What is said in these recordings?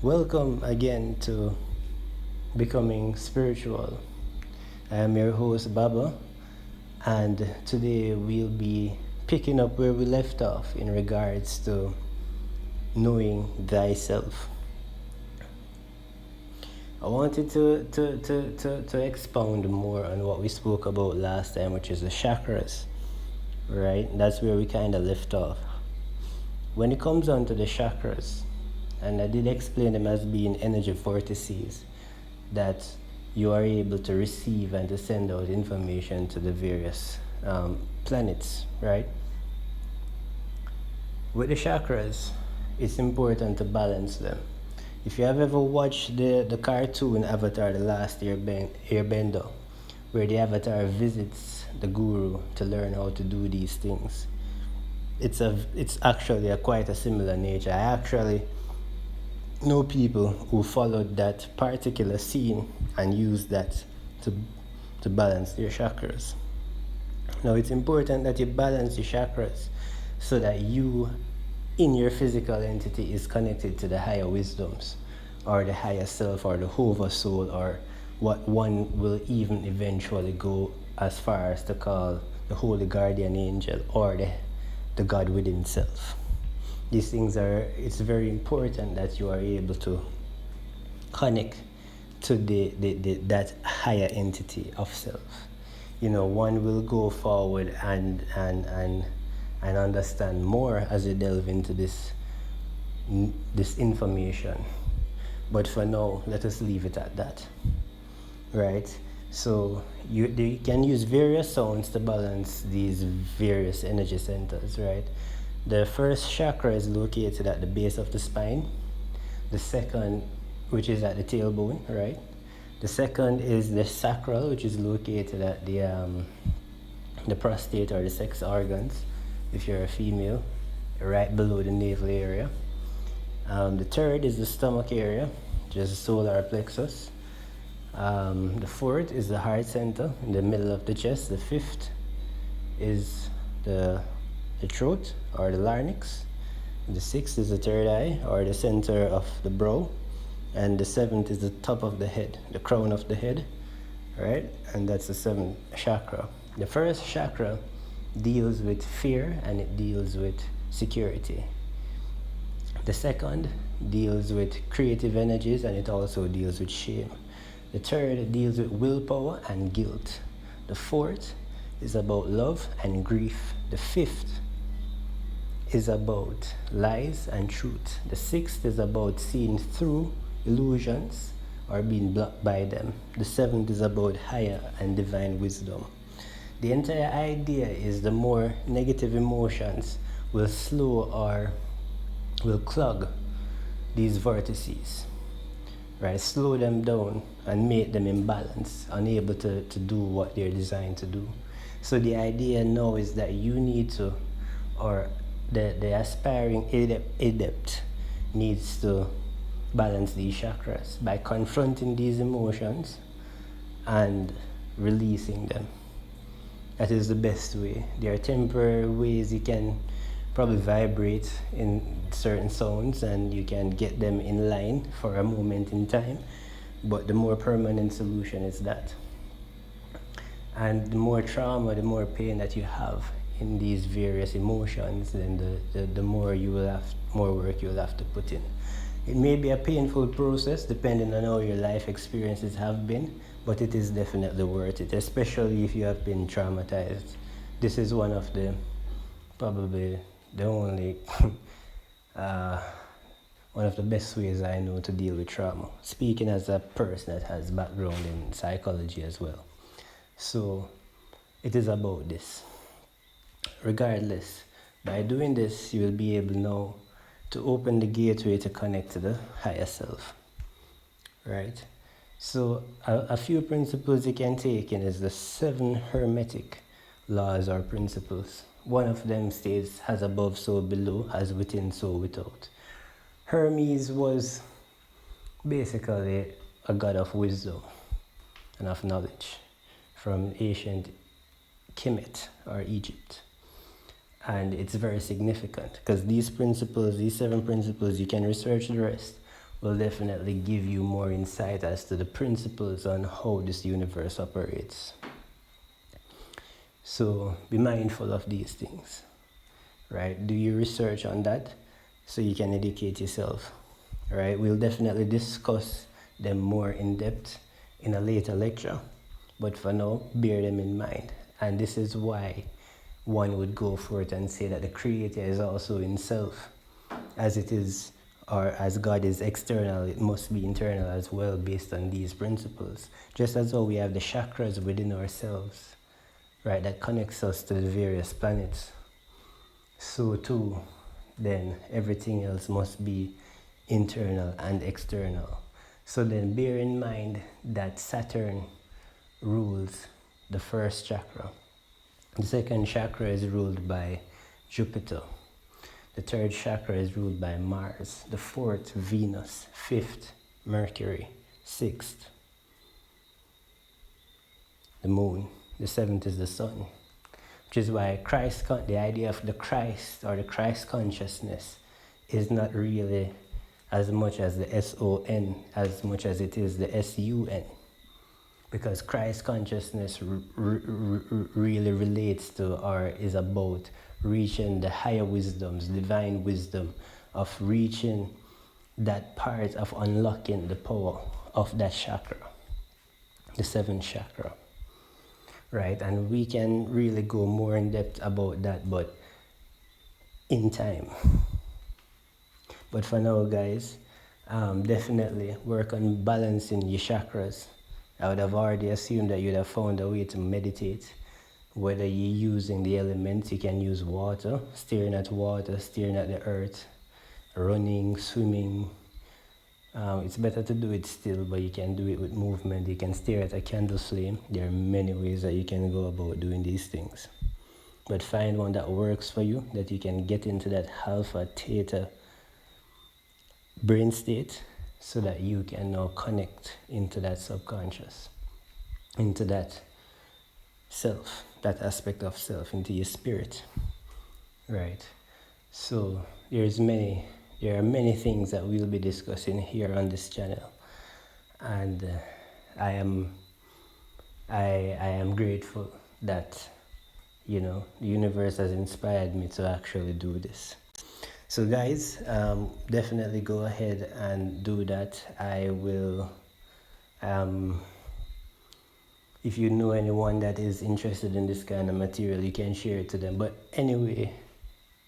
Welcome again to Becoming Spiritual. I am your host Baba, and today we'll be picking up where we left off in regards to knowing thyself. I wanted to expound more on what we spoke about last time, which is the chakras, right? That's where we kind of left off. When it comes on to the chakras, and I did explain them as being energy vortices that you are able to receive and to send out information to the various planets, right? With the chakras, it's important to balance them. If you have ever watched the cartoon Avatar The Last Airbender, where the avatar visits the guru to learn how to do these things, it's actually quite a similar nature. I actually know people who followed that particular scene and used that to, to balance their chakras. Now, it's important that you balance your chakras so that you, in your physical entity, is connected to the higher wisdoms, or the higher self, or the Hova soul, or what one will even eventually go as far as to call the holy guardian angel, or the God within self. These things it's very important that you are able to connect to that higher entity of self. One will go forward and understand more as you delve into this information. But for now, let us leave it at that. Right? So you can use various sounds to balance these various energy centers, right? The first chakra is located at the base of the spine. The second, which is at the tailbone, right? The second is the sacral, which is located at the prostate or the sex organs, if you're a female, right below the navel area. The third is the stomach area, which is the solar plexus. The fourth is the heart center in the middle of the chest. The fifth is the throat or the larynx. The sixth is the third eye or the center of the brow. And the seventh is the top of the head, the crown of the head, right? And that's the seventh chakra. The first chakra deals with fear and it deals with security. The second deals with creative energies and it also deals with shame. The third deals with willpower and guilt. The fourth is about love and grief. The fifth is about lies and truth. The sixth is about seeing through illusions or being blocked by them. The seventh is about higher and divine wisdom. The entire idea is the more negative emotions will slow or will clog these vortices, right? Slow them down and make them imbalance, unable to do what they're designed to do. So the idea now is that you need to, or the aspiring adept needs to balance these chakras by confronting these emotions and releasing them. That is the best way. There are temporary ways you can probably vibrate in certain sounds and you can get them in line for a moment in time, but the more permanent solution is that. And the more trauma, the more pain that you have in these various emotions, then the more more work you will have to put in. It may be a painful process depending on how your life experiences have been, but it is definitely worth it, especially if you have been traumatized. This is one of the, probably the only, one of the best ways I know to deal with trauma, speaking as a person that has background in psychology as well. So it is about this. Regardless, by doing this, you will be able now to open the gateway to connect to the higher self, right? So a few principles you can take in is the 7 hermetic laws or principles. One of them states, as above, so below, as within, so without. Hermes was basically a god of wisdom and of knowledge from ancient Kemet or Egypt. And it's very significant because these 7 principles, you can research the rest, will definitely give you more insight as to the principles on how this universe operates. So be mindful of these things, right? Do your research on that so you can educate yourself, right? We'll definitely discuss them more in depth in a later lecture, but for now, bear them in mind. And this is why one would go for it and say that the creator is also in self, as it is, or as God is external, it must be internal as well, based on these principles. Just as though we have the chakras within ourselves, right, that connects us to the various planets, so too then everything else must be internal and external. So then bear in mind that Saturn rules the first chakra. The second chakra is ruled by Jupiter. The third chakra is ruled by Mars. The fourth, Venus. Fifth, Mercury. Sixth, the moon. The seventh is the sun. Which is why the idea of the Christ or the Christ consciousness is not really as much as the S-O-N as much as it is the S-U-N. Because Christ consciousness really relates to or is about reaching the higher wisdoms, divine wisdom, of reaching that part of unlocking the power of that chakra, the seventh chakra. Right, and we can really go more in depth about that, but in time. But for now, guys, definitely work on balancing your chakras. I would have already assumed that you'd have found a way to meditate. Whether you're using the elements, you can use water, staring at the earth, running, swimming. It's better to do it still, but you can do it with movement. You can stare at a candle flame. There are many ways that you can go about doing these things. But find one that works for you, that you can get into that alpha, theta brain state, so that you can now connect into that subconscious, into that self, that aspect of self, into your spirit. Right. So there are many things that we'll be discussing here on this channel, and I am grateful that the universe has inspired me to actually do this. So guys, definitely go ahead and do that. I will if you know anyone that is interested in this kind of material, you can share it to them. But anyway,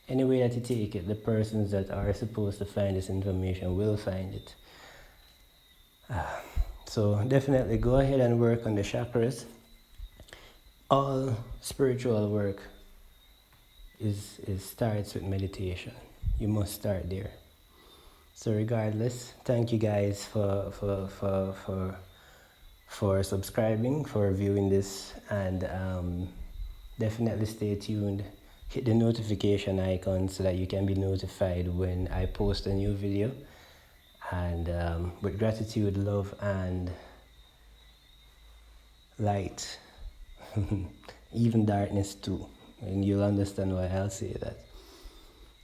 any way that you take it, the persons that are supposed to find this information will find it. So definitely go ahead and work on the chakras. All spiritual work starts with meditation. You must start there. So regardless, thank you guys for subscribing, for viewing this, and definitely stay tuned. Hit the notification icon so that you can be notified when I post a new video. And with gratitude, love, and light, even darkness too. And you'll understand why I'll say that.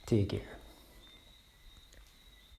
Take care.